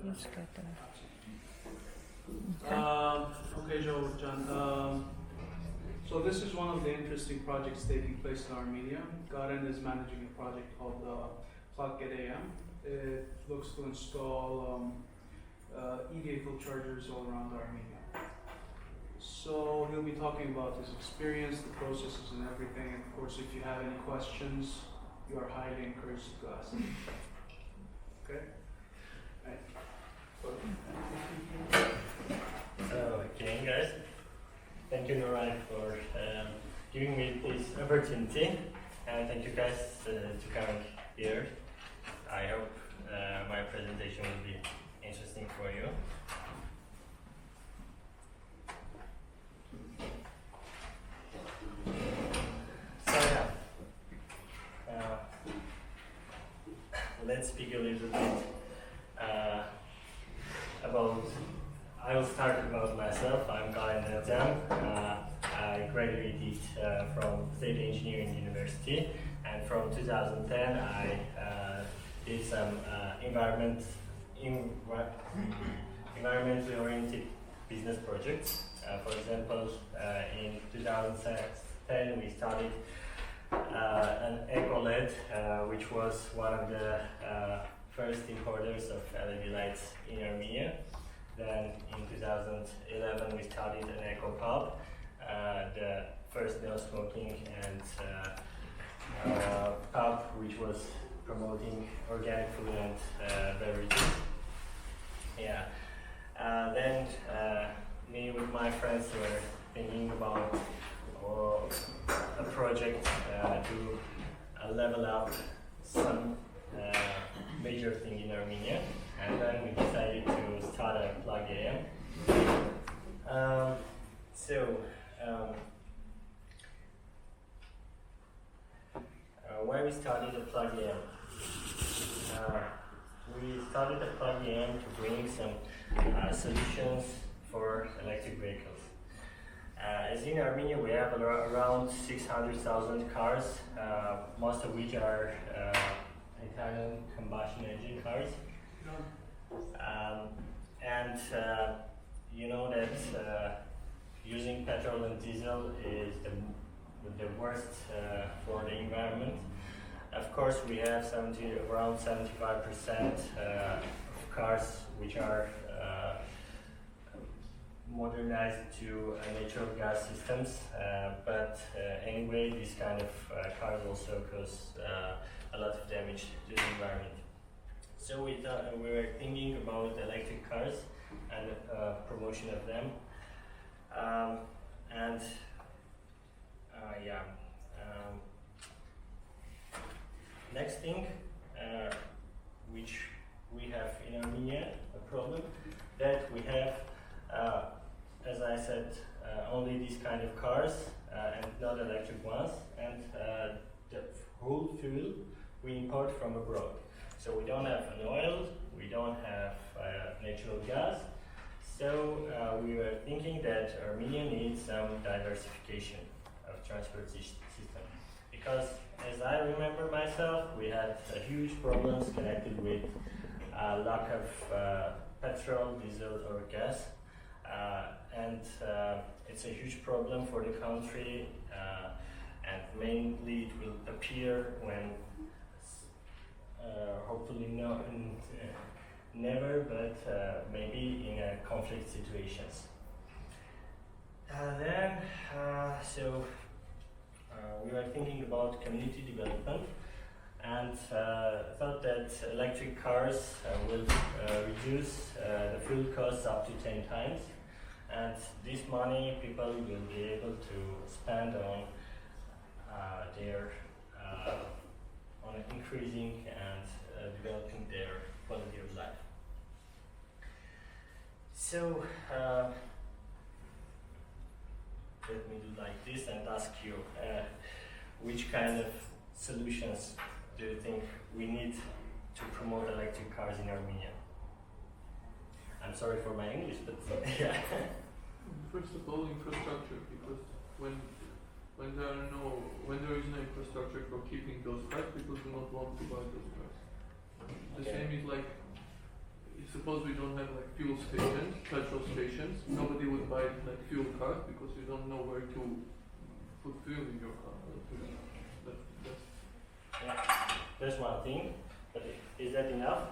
Just get that. Okay, John. So this is one of the interesting projects taking place in Armenia. Garen is managing a project called Plug.am. It looks to install e-vehicle chargers all around Armenia. So he'll be talking about his experience, the processes and everything. And of course, if you have any questions, you are highly encouraged to ask. Okay? Right. Okay, guys. Thank you, Norai, for giving me this opportunity, and thank you guys to coming here. I hope my presentation will be interesting for you. So let's speak a little bit about. I will start about myself. I'm Derdzyan. I graduated from State Engineering University, and from 2010 I did some environmentally oriented business projects. For example, in 2010 we started an eco-LED, which was one of the first importers of LED lights in Armenia. Then in 2011 we started an eco pub, the first no smoking and pub which was promoting organic food and beverages. Yeah. Then me with my friends were thinking about a project to level up some major thing in Armenia, and then we decided to start a Plug.am. Why we started a Plug.am? We started a Plug.am to bring some solutions for electric vehicles. As in Armenia, we have around 600,000 cars, most of which are internal combustion engine cars. You know that using petrol and diesel is the worst for the environment. Of course, we have around 75% of cars which are modernized to natural gas systems, but anyway, this kind of cars also cause a lot of damage to the environment. So we were thinking about electric cars and promotion of them, next thing, which we have in Armenia, a problem that we have, as I said, only these kind of cars and not electric ones, and the whole fuel we import from abroad. So we don't have an oil, we don't have natural gas. So we were thinking that Armenia needs some diversification of transportation system, because as I remember myself, we had huge problems connected with lack of petrol, diesel, or gas, and it's a huge problem for the country, and mainly it will appear when. Hopefully never, but maybe in conflict situations. We were thinking about community development, and thought that electric cars will reduce the fuel costs up to 10 times, and this money people will be able to spend on increasing and developing their quality of life. So let me do like this and ask you, which kind of solutions do you think we need to promote electric cars in Armenia? I'm sorry for my English, but yeah. First of all, infrastructure, because when there is no infrastructure for keeping those cars, people do not want to buy those cars. The same is like, suppose we don't have like fuel stations, petrol stations, nobody would buy like fuel cars because you don't know where to put fuel in your car. That's Yeah, that's one thing. But is that enough?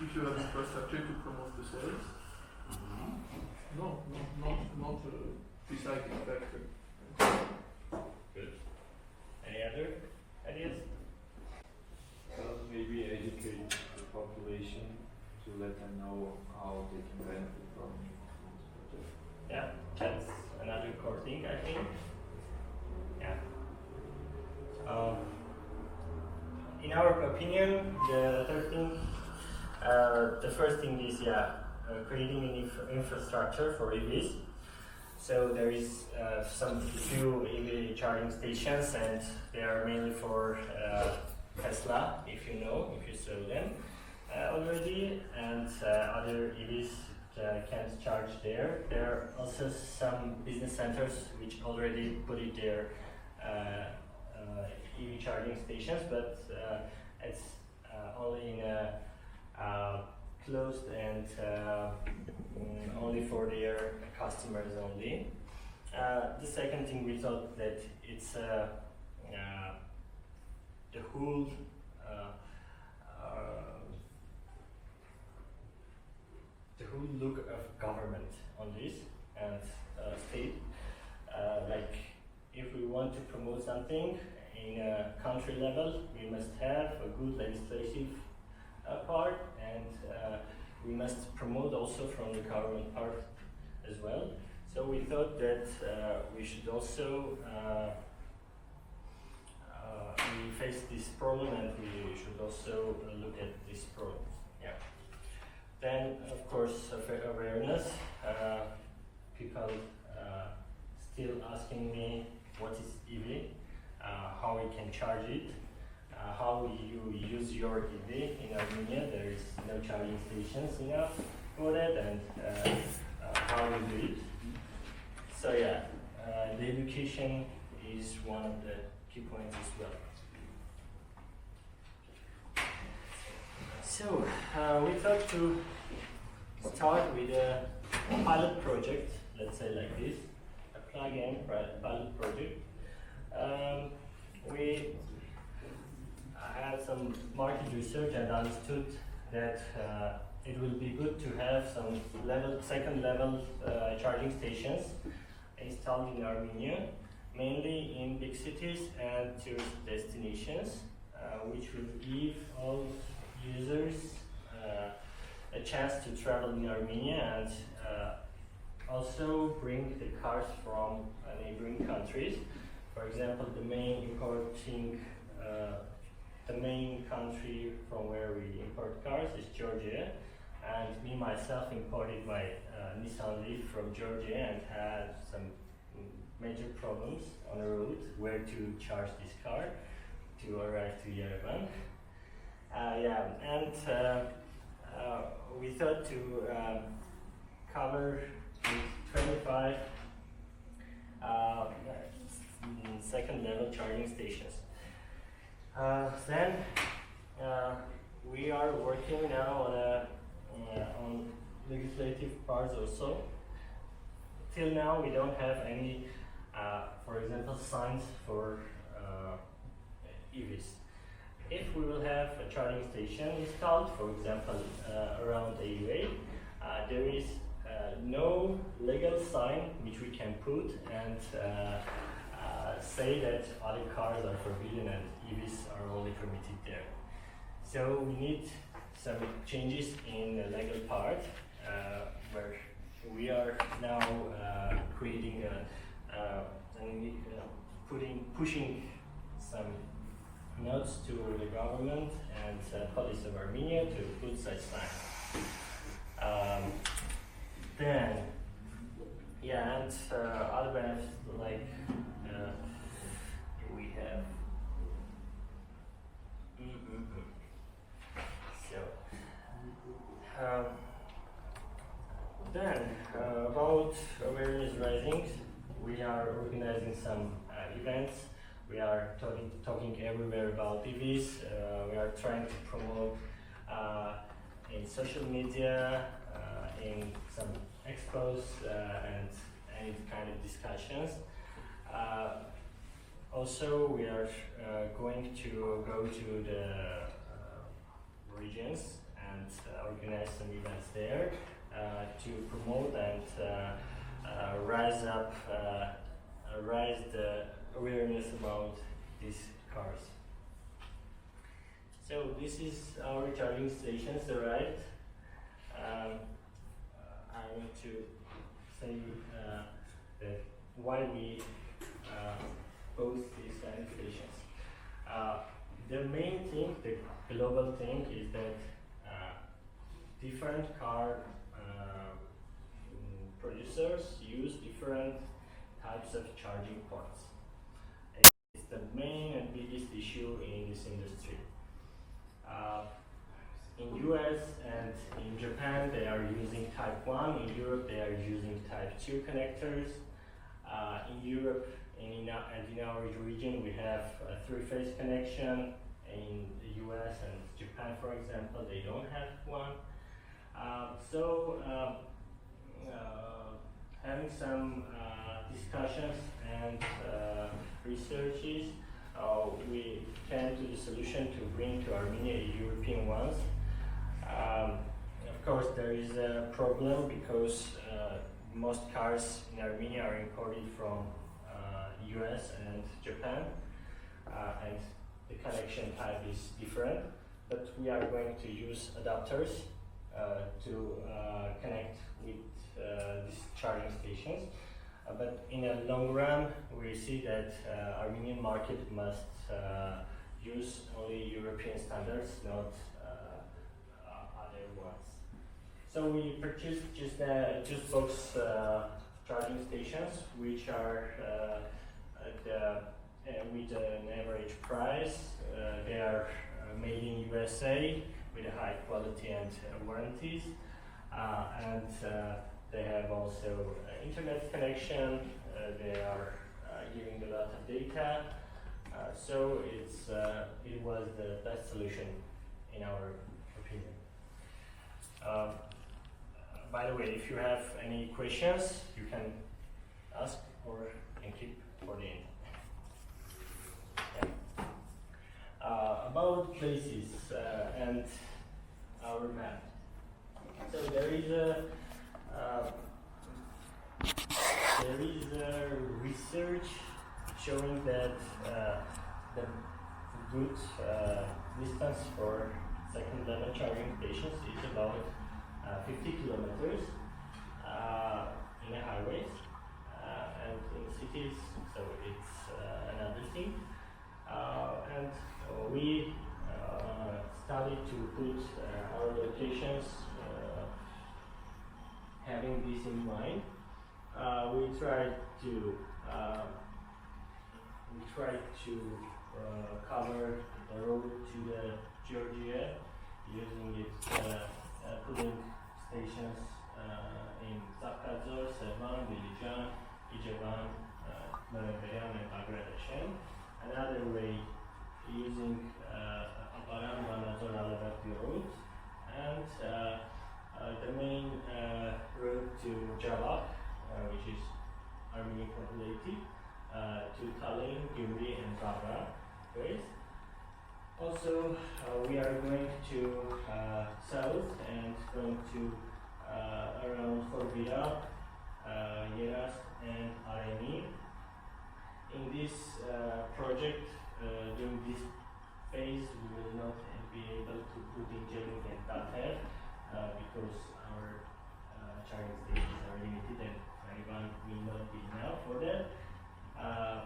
if you have infrastructure to promote the sales. No, not recycling factory. Good. Any other ideas? Maybe educate the population to let them know how they can benefit from this project. Yeah, that's another core thing, I think. Yeah. In our opinion, the third thing, the first thing is creating an infrastructure for EVs. So there is some few EV charging stations, and they are mainly for Tesla, if you saw them already, and other EVs can't charge there. There are also some business centers which already put it there, EV charging stations, but it's only in a closed and only for their customers only. The second thing, we thought that it's the whole look of government on this and state. Like if we want to promote something in a country level, we must have a good legislative part, and we must promote also from the government part as well. So we thought that we should also we face this problem, and we should also look at this problem. Yeah. Then, of course, awareness. People still asking me what is EV, how we can charge it, how you use your EV in Armenia. There is no charging stations enough for that, and how we do it. So yeah, the education is one of the key points as well. So we thought to start with a pilot project, let's say like this, a Plug.am pilot project. We had some market research and understood that it will be good to have some second level charging stations installed in Armenia, mainly in big cities and tourist destinations, which will give all users a chance to travel in Armenia, and also bring the cars from neighboring countries. For example, the main country from where we import cars is Georgia, and me myself imported my Nissan Leaf from Georgia and had some major problems on the road where to charge this car to arrive to Yerevan. We thought to cover 25 second level charging stations. Then we are working now on legislative parts also. Till now we don't have any, for example, signs for EVs. If we will have a charging station installed, for example, around AUA, there is no legal sign which we can put and say that other cars are forbidden and EVs are only permitted there. So we need some changes in the legal part, where we are now creating pushing some notes to the government and police of Armenia to put such signs. Other benefits like we have. About awareness rising, we are organizing some events. We are talking everywhere about EVs. We are trying to promote in in social media, in some expos, and any kind of discussions. Also, we are going to go to the regions and organize some events there to promote and raise the awareness about these cars. So this is our charging stations arrived. I want to say that why we both these kind of stations. The main thing, the global thing, is that different car producers use different types of charging ports. It's the main and biggest issue in this industry. In US and in Japan, they are using Type 1. In Europe, they are using Type 2 connectors. In Europe and in our region, we have a three-phase connection. In the US and Japan, for example, they don't have one. Having some discussions and researches, we came to the solution to bring to Armenia European ones. Of course, there is a problem because most cars in Armenia are imported from US and Japan, and the connection type is different. But we are going to use adapters to connect with these charging stations. But in a long run, we see that Armenian market must use only European standards, not other ones. So we purchased just box charging stations, which are with an average price. They are made in USA with a high quality and warranties, and they have also internet connection. They are giving a lot of data, so it was the best solution in our opinion. By the way, if you have any questions, you can ask or can keep for the end. Yeah. About places and our map. So there is a research showing that the good distance for second level charging stations is about 50 kilometers in a highways and in cities, so it's another thing. And we started to put our locations having this in mind. We tried to cover the road to the Georgia using it, putting stations in Zakazor, Sevan, Dilijan, Ijevan, Merveyan, and Agradashen. Another way, using Aparan, Vanazor, Alabati road, and the main road to Jalak, which is Armenian populated, to Tallinn, Gyumri, and Zabra ways. Also, we are going to south and going to around Forbida, Yeras, and Areni. In this project, during this phase, we will not be able to put in Jeluk and Tater because our charging stations are limited and Taliban will not be enough for that.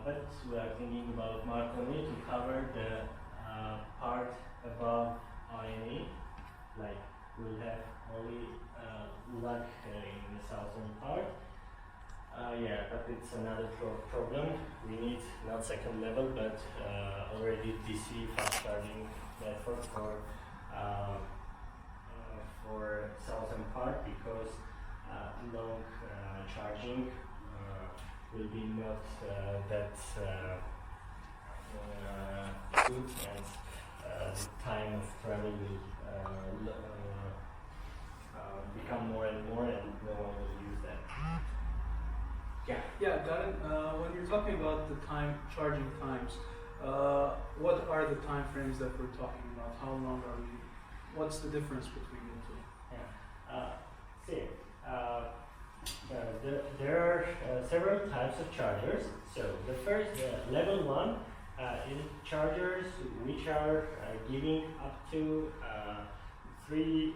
But we are thinking about Marconi to cover the part above INE, like we'll have only luck in the southern part. Yeah, but it's another problem. We need not second level, but already DC fast charging network for southern part, because long charging will be not that good, and the time of travel will talking about the charging times. What are the time frames that we're talking about? How long are we? What's the difference between the two? See, there are several types of chargers. So the first, level 1, is chargers which are giving up to 3.2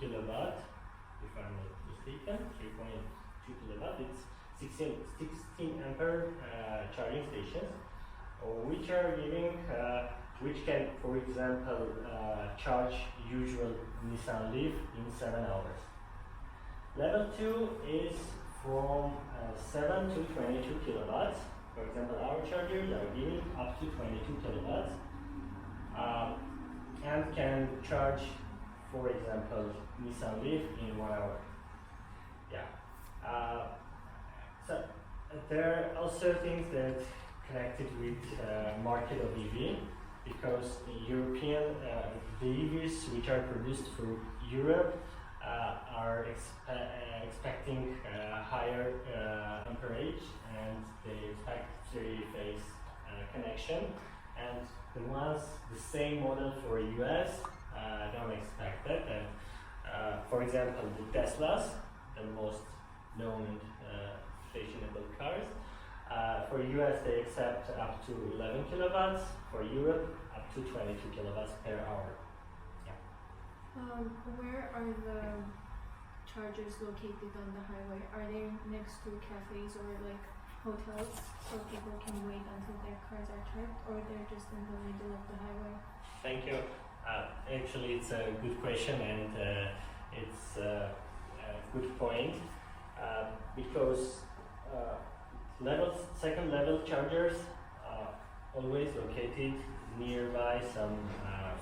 kilowatt, if I'm not mistaken, 3.2 kilowatt. It's 16 ampere charging stations, which are giving, which can, for example, charge usual Nissan Leaf in 7 hours. Level 2 is from 7 to 22 kilowatts. For example, our chargers are giving up to 22 kilowatts and can charge, for example, Nissan Leaf in 1 hour. Yeah. So there are also things that connected with market of EV, because European the EVs which are produced for Europe are expecting higher amperage, and they expect three-phase connection, and the same model for US don't expect that. And for example, the Teslas, the most known fashionable cars, for US they accept up to 11 kilowatts, for Europe up to 22 kilowatts per hour. Where are the chargers located on the highway? Are they next to cafes or like hotels, so people can wait until their cars are charged, or they're just in the middle of the highway? Thank you. Actually, it's a good question, and it's a good point, because second level chargers are always located nearby some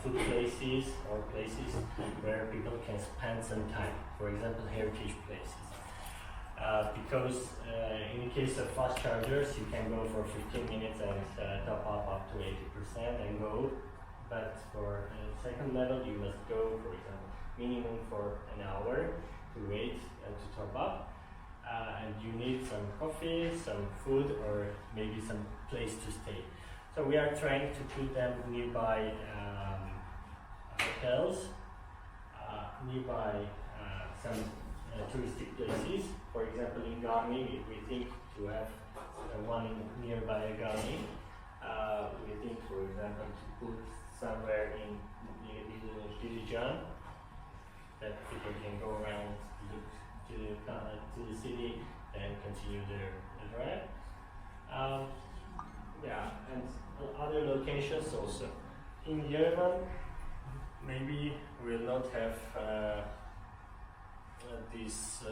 food places or places where people can spend some time. For example, heritage places. Because in the case of fast chargers, you can go for 15 minutes and top up to 80% and go. But for second level, you must go, for example, minimum for an hour to wait and to top up. And you need some coffee, some food, or maybe some place to stay. So we are trying to put them nearby hotels, nearby some touristic places. For example, in Garmi, we think to have one nearby Garmi. We think, for example, to put somewhere in Derdzyan, that people can go around to the city and continue their drive. Yeah, and other locations also. In Yerevan, maybe we'll not have this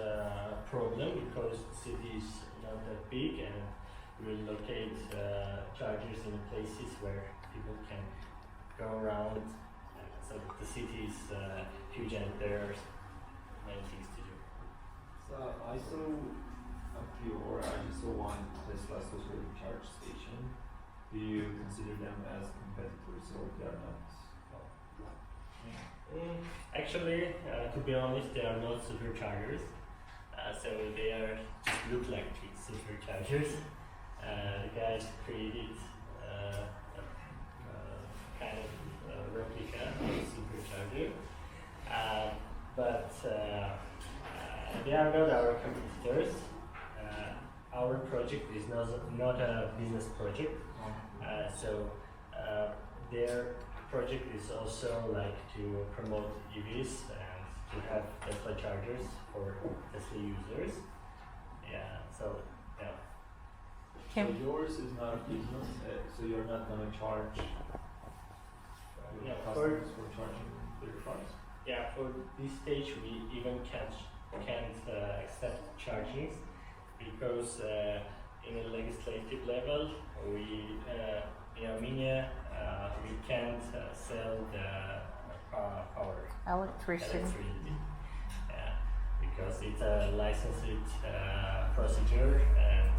problem, because the city is not that big, and we'll locate chargers in places where people can go around. So the city is huge, and there are many things to do. So I saw a few, or I just saw one Tesla social charge station. Do you consider them as competitors, or they are not? Actually, to be honest, they are not superchargers. So they are look like superchargers. The guys created kind of replica of a supercharger, but they are not our competitors. Our project is not a business project, so their project is also like to promote EVs and to have Tesla chargers for Tesla users. Yeah, so yeah. So yours is not a business, so you're not going to charge Yeah, customers for charging their cars? Yeah, for this stage we even can't accept chargings, because in a legislative level we in Armenia we can't sell the power Electricity. Yeah, because it's a licensed procedure, and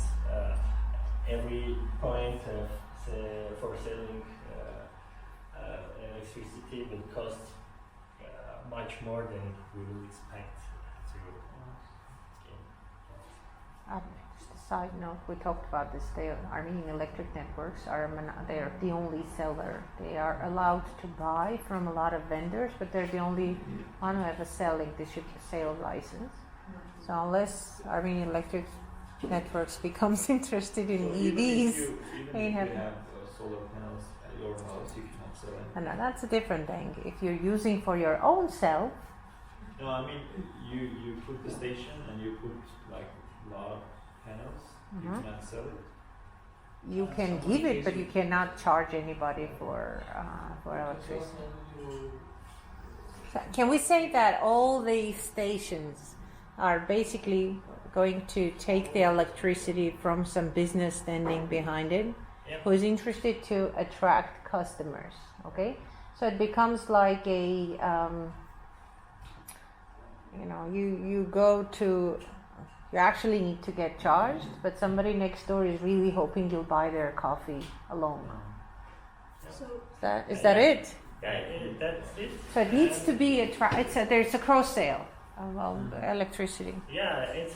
every point of for selling electricity will cost much more than we will expect to gain. side note, we talked about this. Armenian Electric Networks they're the only seller. They are allowed to buy from a lot of vendors, but they're the only one who have a sale license. So unless Armenian Electric Networks becomes interested in So EVs, even if you they have. have solar panels at your house, you cannot sell it. And that's a different thing. If you're using for your own self, No, I mean you put the station and you put like a lot of panels. You Mhm. cannot sell it. you can give it, but you cannot charge anybody for electricity. So can we say that all these stations are basically going to take the electricity from some business standing behind it, Yep. who is interested to attract customers? Okay, so it becomes like a you go to. You actually need to get charged, but somebody next door is really hoping you'll buy their coffee alone. So Is that it? Yeah, that's it. So it needs to And be there's a cross sale of electricity. Yeah, it's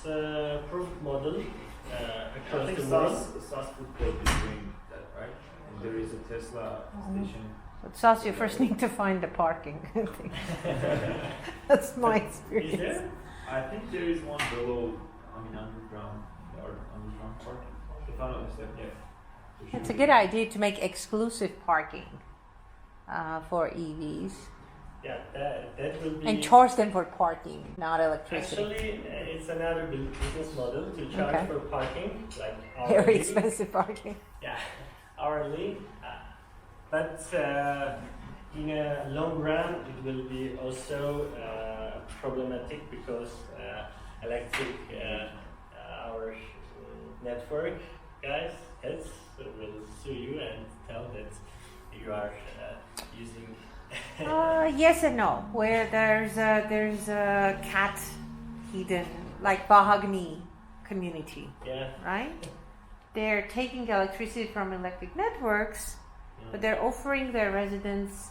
a proved model I across think the world. SAS Food Court is doing that, right? And there is a Tesla station. But Sas, you first need to find the parking. That's my Is experience. there? I think there is one below, underground park. If I'm not mistaken, yeah. There It's should a be. good idea to make exclusive parking for EVs Yeah, that will be. and charge them for parking, not electricity. Actually, it's another business model to charge Okay. for parking, like Very hourly. expensive parking. Yeah, hourly. But in a long run, it will be also problematic because our network guys will sue you and tell that you are using. Yes and no. Where there's a cat hidden, like Bahagni community, Yeah. right? They're taking electricity from electric networks, but they're offering their residents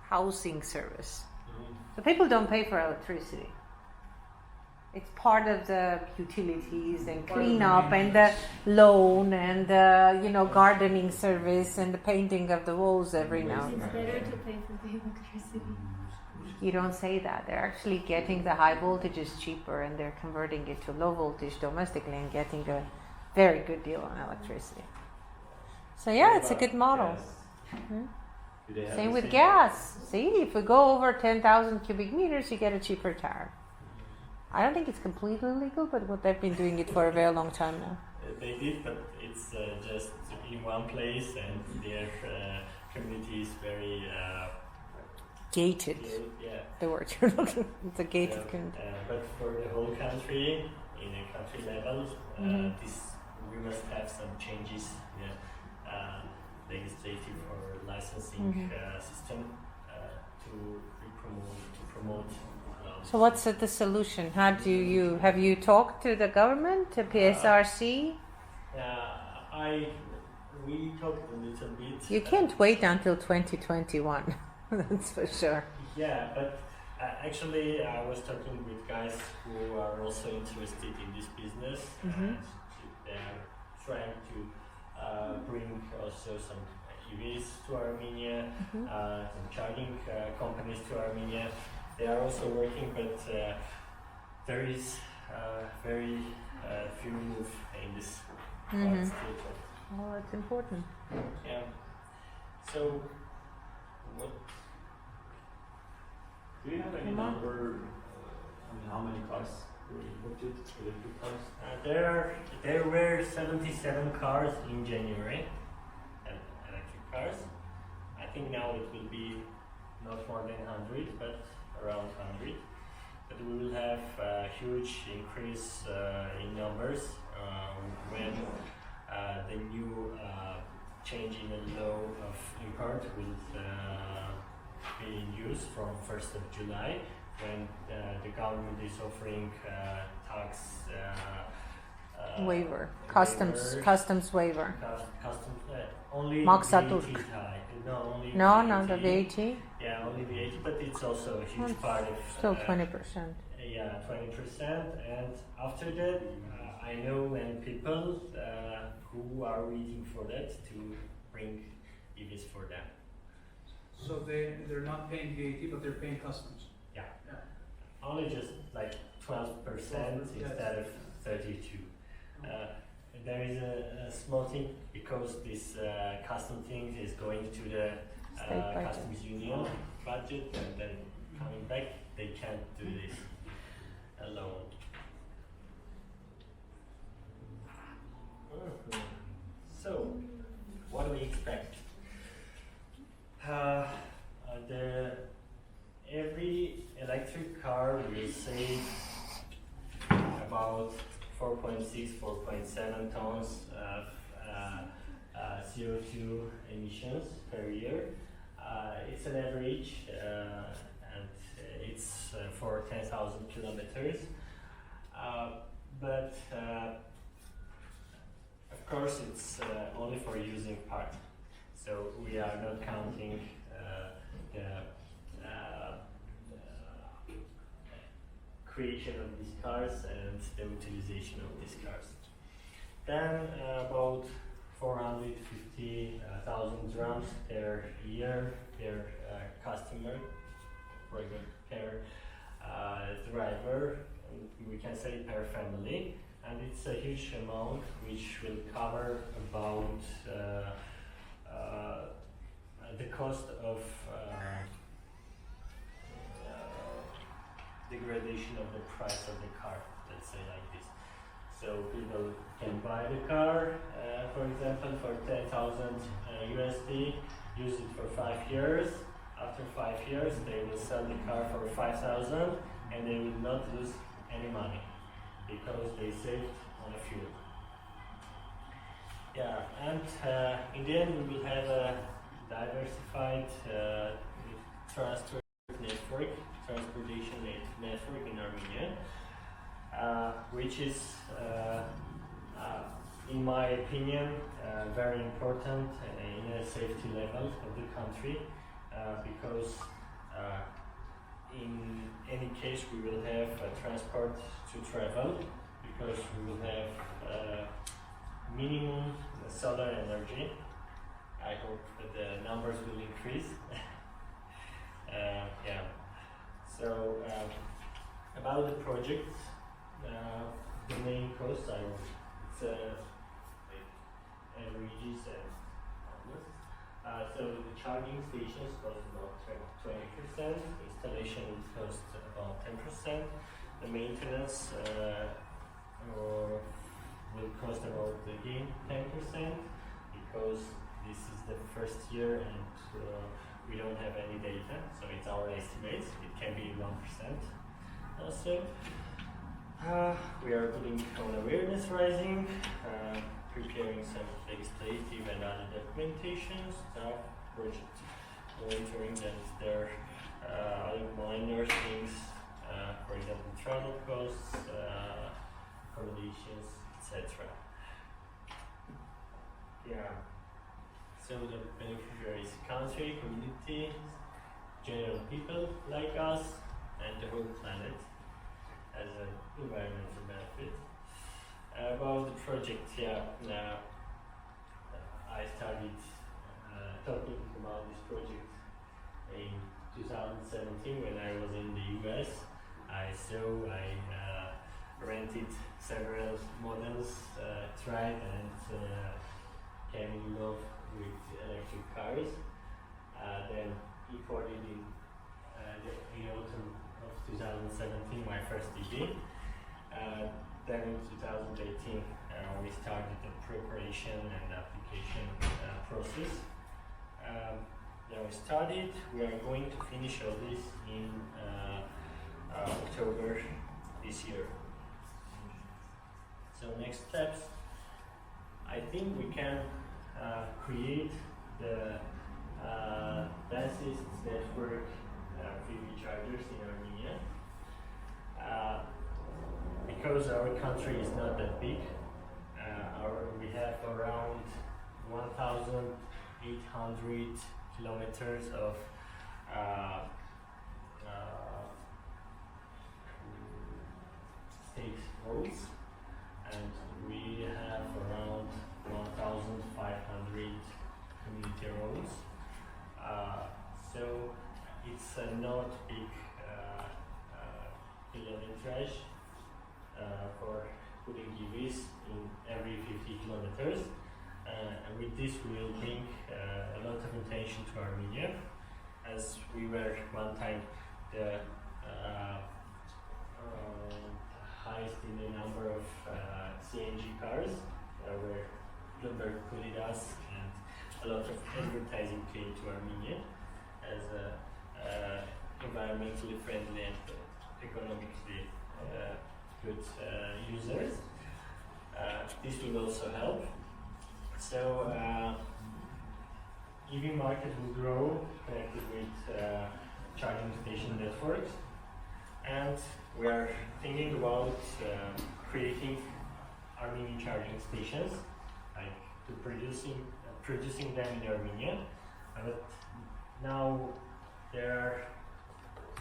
housing service. So people don't pay for electricity. It's part of the utilities and cleanup and the loan and the gardening service and the painting of the walls every now and it's then. better to pay for the electricity. You don't say that. They're actually getting the high voltages cheaper and they're converting it to low voltage domestically and getting a very good deal on electricity. So yeah, it's a good model. Hmm? Do they have Same the with gas. See, if we go over 10,000 cubic meters, you get a cheaper tariff. I don't think it's completely legal, but what they've been doing it for a very long time now. They did, but it's just in one place, and their community is very Gated. yeah. The word you're looking. It's a gated Yeah, community. but for the whole country, in a country level, Mhm. we must have some changes in the legislative or licensing Mhm. system to promote. So what's the solution? How do you have you talked to the government, to PSRC? We talked a little bit. You can't wait until 2021. That's for sure. Yeah, but actually, I was talking with guys who are also interested in this business, Mhm. and they are trying to bring also some EVs to Armenia, Mhm. some charging companies to Armenia. They are also working, but there is very few move in this part Mhm. still. Oh, it's important. Yeah. So, what? Do you have any Come on. number? How many cars were imported? Electric cars? There were 77 cars in January, electric cars. I think now it will be not more than 100, but around 100. But we will have a huge increase in numbers when the new change in the law of import will be in use from 1st of July, when the government is offering tax Waiver, waivers, customs waiver. customs only Maksa VAT Turk. type. No, only No, the VAT. Yeah, only VAT, but it's also a huge Well, part of Still 20%. yeah, 20%, and after that, I know many people who are waiting for that to bring EVs for them. So they're not paying VAT, but they're paying customs. Yeah. Yeah. Only just like 12% 12%, instead of 32. There is a small thing because this custom thing is going to the State budget. customs union budget, and then coming back they can't do this alone. So, what do we expect? Every electric car will save about 4.6, 4.7 tons of CO2 emissions per year. It's an average, and it's for 10,000 kilometers. But of course, it's only for using part. So we are not counting the creation of these cars and the utilization of these cars. Then about 450,000 drums per year per customer, per driver, we can say per family, and it's a huge amount which will cover about the cost of degradation of the price of the car, let's say like this. So people can buy the car, for example, for 10,000 USD, use it for 5 years. After 5 years, they will sell the car for 5,000, and they will not lose any money because they saved on the fuel. Yeah, and in the end, we will have a diversified transportation network in Armenia, which is, in my opinion, very important in a safety level of the country, because in any case we will have transport to travel, because we will have minimum solar energy. I hope that the numbers will increase. Yeah. So about the project, the main costs are averages and almost. So the charging stations cost about 20%. Installation will cost about 10%. The maintenance will cost about again 10%, because this is the first year and we don't have any data, so it's our estimates. It can be 1% also. We are putting on awareness raising, preparing some legislative and other documentation, staff project monitoring, and there are other minor things, for example, travel costs, accommodations, etc. Yeah. So the beneficiaries, country, community, general people like us, and the whole planet as an environmental benefit. About the project, I started talking about this project in 2017 when I was in the US. I rented several models, tried, and came in love with electric cars. Then imported in the autumn of 2017 my first EV. Then in 2018 we started the preparation and application process. Then we started. We are going to finish all this in October this year. So next steps, I think we can create the densest network PV chargers in Armenia. Because our country is not that big, we have around 1,800 kilometers of state roads, and not big kilometrage for putting EVs in every 50 kilometers. And with this, we will bring a lot of attention to Armenia, as we were one time the highest in the number of CNG cars where Bloomberg put it us, and a lot of advertising came to Armenia as environmentally friendly and economically good users. This will also help. So EV market will grow connected with charging station networks, and we are thinking about creating Armenian charging stations, like to producing them in Armenia. But now there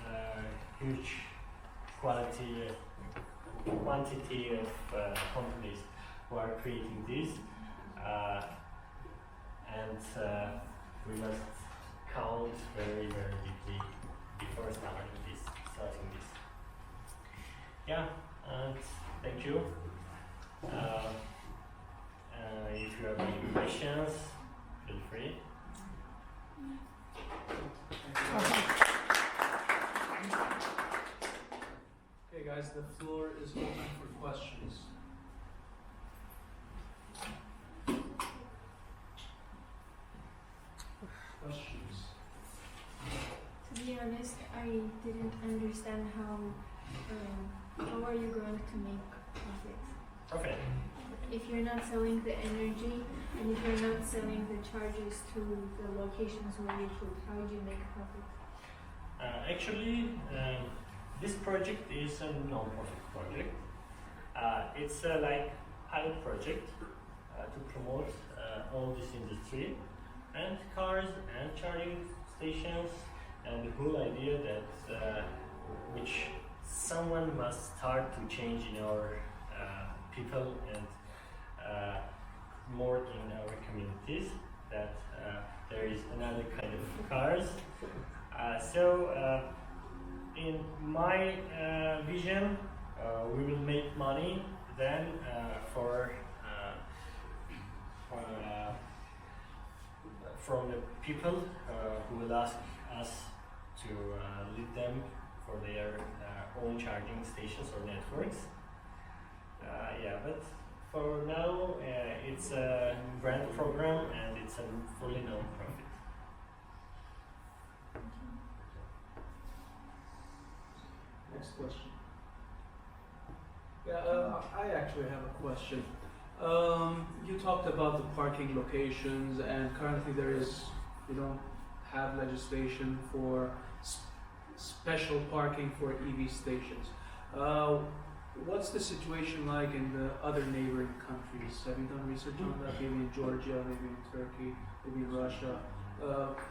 are huge quantity of companies who are creating this, and we must count very deeply before starting this. Yeah, and thank you. If you have any questions, feel free. Okay, guys, the floor is open for questions. Questions? To be honest, I didn't understand how are you going to make profit? Okay. If you're not selling the energy and if you're not selling the charges to the locations where you put, how do you make profit? Actually, this project is a non-profit project. It's like pilot project to promote all this industry and cars and charging stations, and the whole idea that which someone must start to change in our people and more in our communities, that there is another kind of cars. So in my vision, we will make money then from the people who will ask us to lead them for their own charging stations or networks. Yeah, but for now, it's a grant program and it's a fully non-profit. Next question. Yeah, I actually have a question. You talked about the parking locations, and currently we don't have legislation for special parking for EV stations. What's the situation like in the other neighboring countries? Have you done research on that? Maybe in Georgia, maybe in Turkey, maybe in Russia.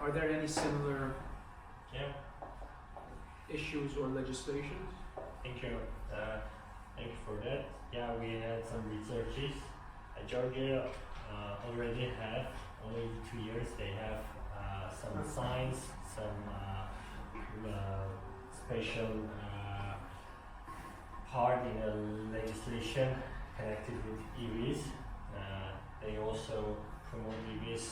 Are there any similar issues or legislations? Thank you. Thank you for that. Yeah, we had some researches. Georgia already have, only 2 years, they have some signs, some special part in a legislation connected with EVs. They also promote EVs,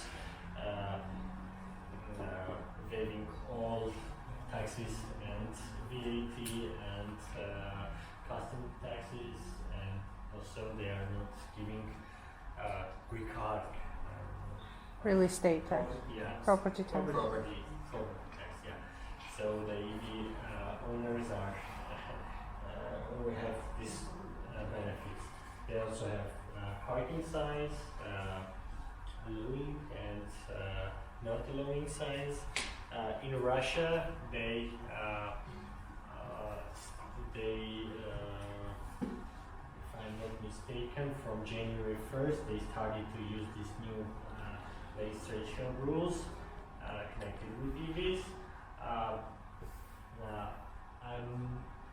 waiving all taxes and VAT and custom taxes, and also they are not giving green card. Real estate tax, Yes. property tax. Property tax, yeah. So the EV owners are we have these benefits. They also have parking signs, allowing and not allowing signs. In Russia, they if I'm not mistaken, from January 1st, they started to use these new legislation rules connected with EVs.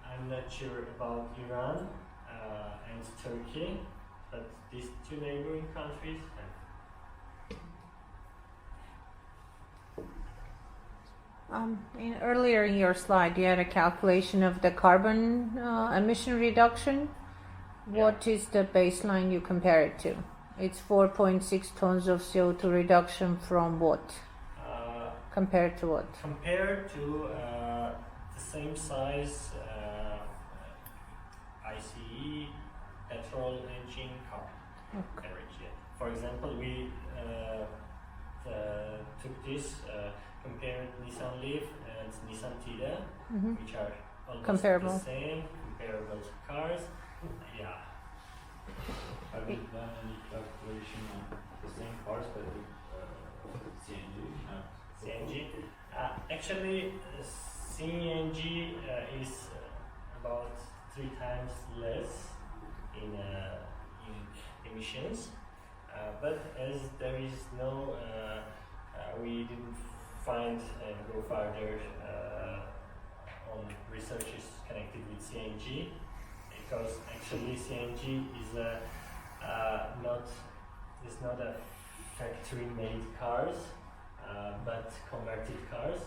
I'm not sure about Iran and Turkey, but these two neighboring countries have. Earlier in your slide, you had a calculation of the carbon emission reduction. What is the baseline you compare it to? It's 4.6 tons of CO2 reduction from what? Compared to what? Compared to the same size ICE petrol engine car. Okay. Average, yeah. For example, we took this, compared Nissan Leaf and Nissan Tiida, Mhm. which are almost Comparable. the same, comparable cars. Yeah. Have you done any calculation on the same cars but with CNG? CNG. Actually, CNG is about 3 times less in emissions, but as there is no, we didn't find and go further on researches connected with CNG, because actually CNG is not a factory-made cars, but converted cars,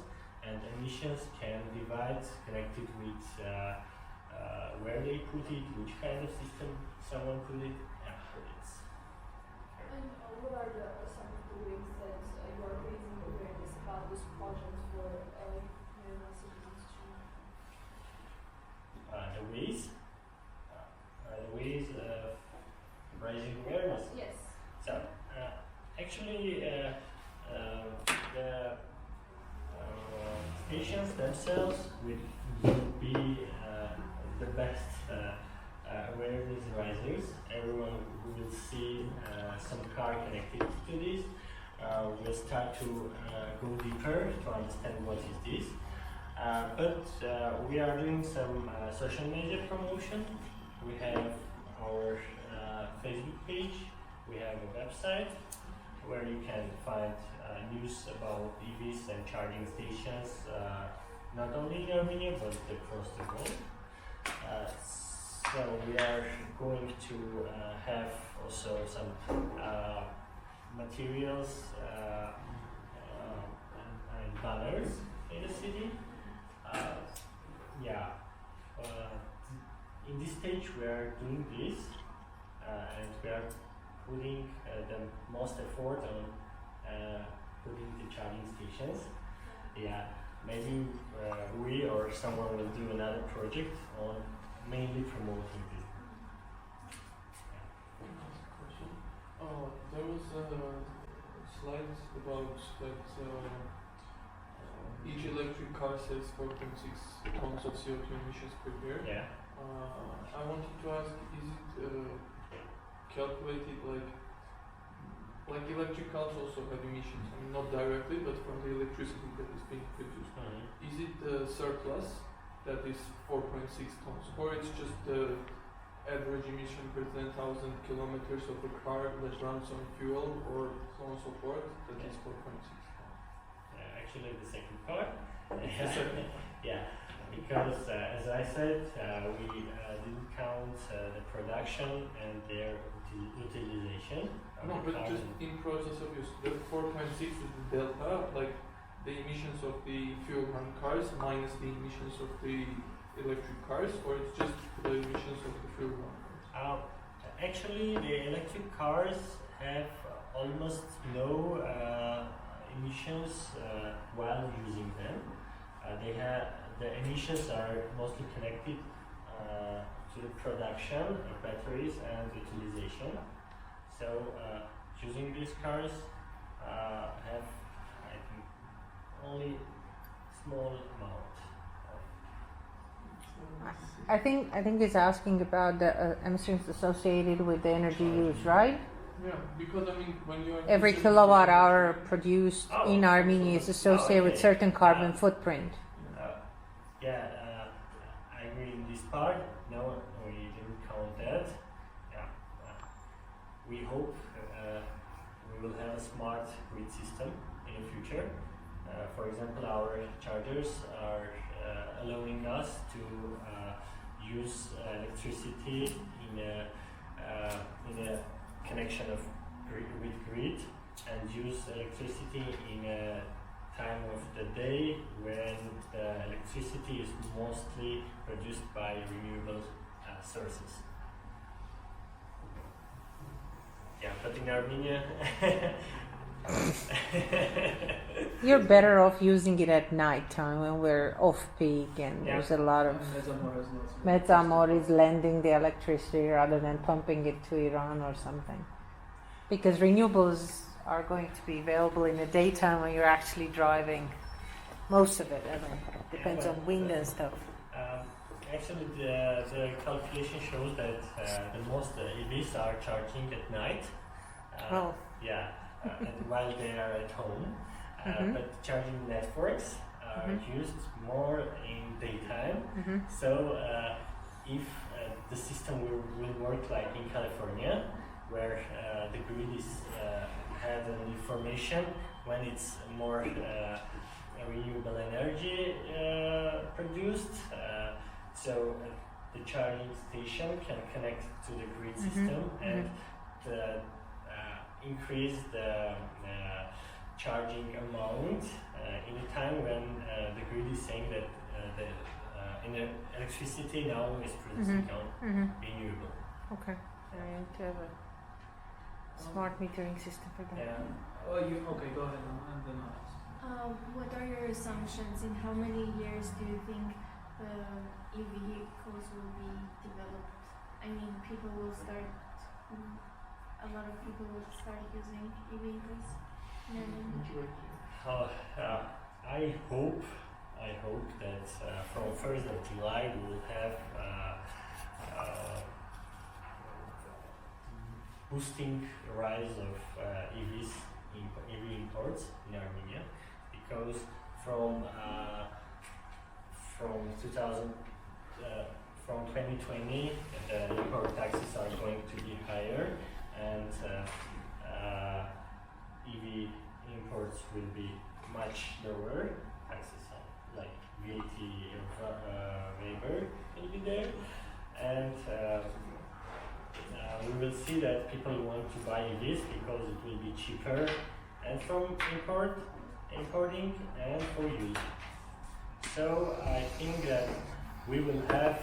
and emissions can divide connected with where they put it, which kind of system someone put it. Yeah, it's And what are some of the ways that you are raising awareness about this project for Yerevan citizens to the ways of raising awareness. Yes. So actually, the stations themselves will be the best awareness raisers. Everyone who will see some car connected to this will start to go deeper to understand what is this. But we are doing some social media promotion. We have our Facebook page, we have a website where you can find news about EVs and charging stations, not only in Armenia but across the world. So we are going to have also some materials and banners in the city. In this stage we are doing this, and we are putting the most effort on putting the charging stations. Yeah, maybe we or someone will do another project on mainly promoting this. Question. There was slide about that each electric car says 4.6 tons of CO2 emissions per year. Yeah. I wanted to ask, is it calculated like electric cars also have emissions? I mean, not directly, but from the electricity that is being produced. Is it the surplus that is 4.6 tons, or it's just the average emission per 10,000 kilometers of a car that runs on fuel or so on and so forth that is 4.6 tons? Actually, the second part. Yeah, because as I said, we didn't count the production and their utilization. of No, the but cars just and- in process of use, the 4.6 is the delta, like the emissions of the fuel run cars minus the emissions of the electric cars, or it's just the emissions of the fuel run cars? Actually, the electric cars have almost no emissions while using them. The emissions are mostly connected to the production of batteries and utilization. So using these cars have, I think, only small amount of I think it's asking about the emissions associated with the energy use, right? Yeah, because I mean, when you are Every considering kilowatt the hour electric- produced Oh, in Armenia is associated with okay. certain carbon footprint. I agree in this part. No, we didn't count that. Yeah, we hope we will have a smart grid system in the future. For example, our chargers are allowing us to use electricity in a connection with grid and use electricity in time of the day when the electricity is mostly produced by renewable sources. Yeah, but in Armenia, You're better off using it at night time when we're off peak and Yeah. there's a lot of Metamor is lending the electricity rather than pumping it to Iran or something. Because renewables are going to be available in the daytime when you're actually driving. Most of it, I mean, depends on wind and stuff. Actually, the calculation shows that the most EVs are charging at night. Oh. Yeah, and while they are at home. Mhm. But charging networks are Mhm. used more in daytime. Mm-hmm. So if the system will work like in California, where the grid is had an information when it's more renewable energy produced, so the charging station can connect to the grid Mhm. system and increase the charging amount in a time when the grid is saying that the electricity now is producing on renewable. Okay. I need to have a smart metering system for that. Yeah. Oh, okay, go ahead, and then I'll ask. What are your assumptions? In how many years do you think EV vehicles will be developed? I mean, people will start. A lot of people will start using EV vehicles. I hope that from 1st of July we will have boosting rise of EV imports in Armenia, because from 2020 the import taxes are going to be higher, and EV imports will be much lower. Taxes on like VAT waiver will be there, and we will see that people want to buy EVs because it will be cheaper, and from importing and for use. So I think that we will have,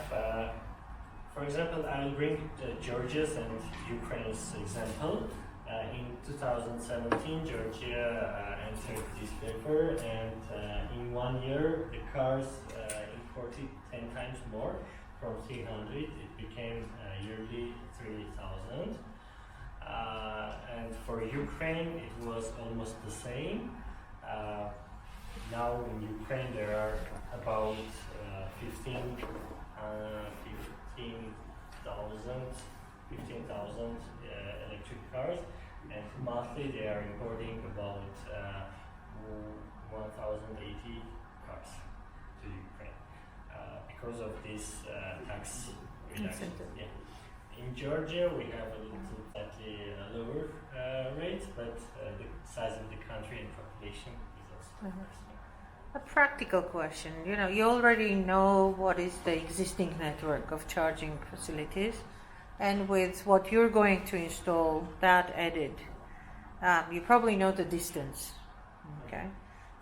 for example, I'll bring Georgia's and Ukraine's example. In 2017, Georgia entered this paper, and in 1 year, the cars imported 10 times more. From 300, it became yearly 3,000. And for Ukraine, it was almost the same. Now in Ukraine, there are about 15,000 electric cars, and monthly they are importing about 1,080 cars to Ukraine because of this tax reduction. Yeah. In Georgia, we have a little slightly lower rate, but the size of the country and population is also very small. A practical question. You already know what is the existing network of charging facilities, and with what you're going to install, that added, you probably know the distance. Okay.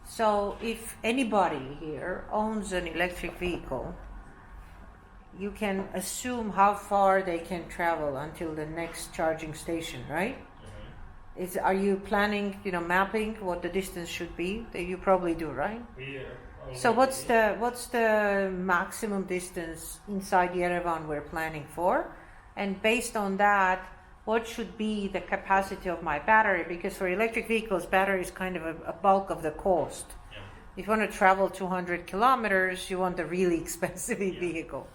So if anybody here owns an electric vehicle, you can assume how far they can travel until the next charging station, right? Are you planning, mapping what the distance should be? You probably do, right? So what's the maximum distance inside Yerevan we're planning for? And based on that, what should be the capacity of my battery? Because for electric vehicles, battery is kind of a bulk of the cost. Yeah. If you want to travel 200 kilometers, you want a really expensive vehicle.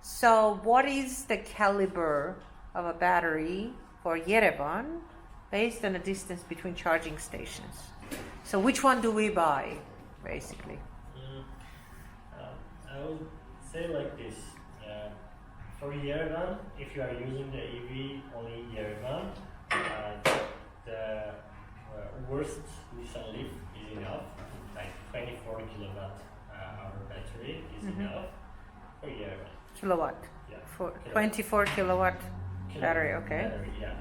So what is the caliber of a battery for Yerevan based on the distance between charging stations? So which one do we buy, basically? I would say like this. For Yerevan, if you are using the EV only in Yerevan, the worst Nissan Leaf is enough, like 24 kilowatt hour battery is enough for Yerevan. Kilowatt. Yeah. For Kilowatt. 24 kilowatt battery, okay. Battery, yeah.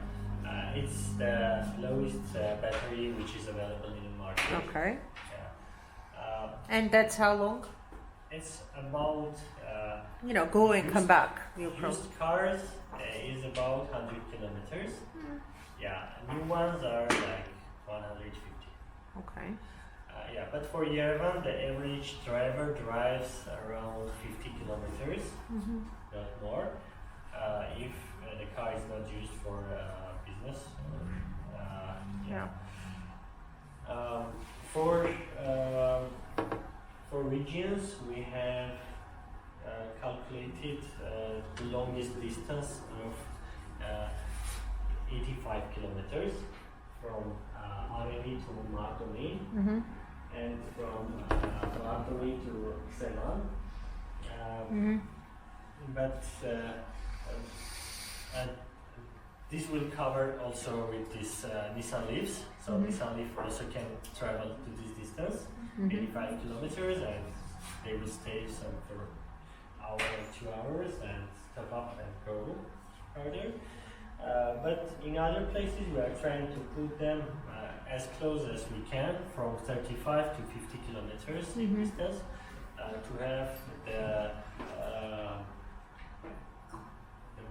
It's the lowest battery which is available in the market. Okay. Yeah. And that's how long? It's about Go and come back. Your used cars is about 100 kilometers. Yeah, new ones are like 150. Okay. But for Yerevan, the average driver drives around 50 kilometers, not more. If the car is not used for business. For regions, we have calculated the longest distance of 85 kilometers from Areli to Martoni, and from Martoni to Xenon. But this will cover also with this Nissan Leafs. So Nissan Leaf also can travel to this distance, 85 kilometers, and they will stay some for hour or 2 hours and stop up and go further. But in other places, we are trying to put them as close as we can, from 35 to 50 kilometers in distance, to have the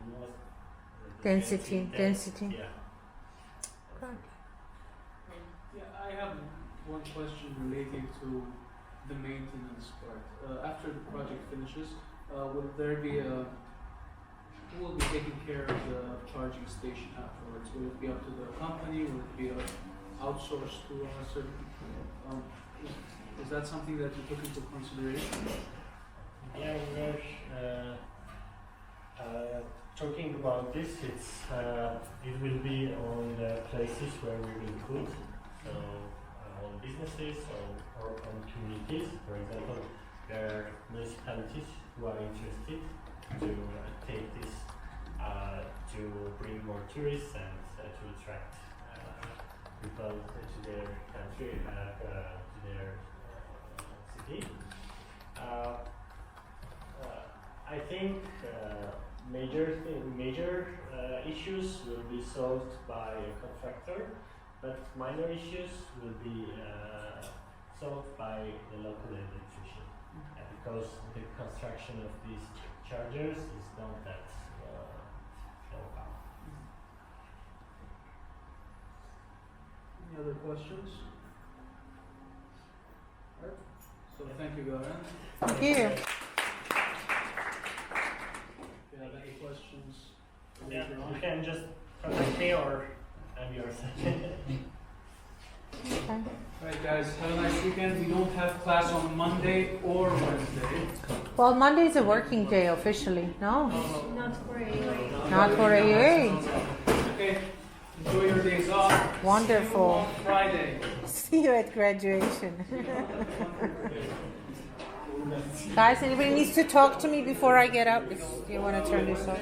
most Density. Yeah. Yeah, I have one question relating to the maintenance part. After the project finishes, will there be who will be taking care of the charging station afterwards? Will it be up to the company? Will it be outsourced to a certain? Is that something that you took into consideration? Yeah, we're talking about this. It will be on the places where we will put, so on businesses or on communities. For example, there are municipalities who are interested to take this to bring more tourists and to attract people to their country, to their city. I think major issues will be solved by a contractor, but minor issues will be solved by the local electrician, because the construction of these chargers is not that know-how. Any other questions? Alright. So thank you, Garan. Thank you. If you have any questions, Yeah, later on. you can just contact me or I'm yours. Okay. Alright guys, have a nice weekend. We don't have class on Monday or Wednesday. Well, Monday is a working day officially, no? Not for AUA. Not for AUA. Okay, enjoy your days off. Wonderful. See you on Friday. See you at graduation. Guys, anybody needs to talk to me before I get up? If you want to turn this off.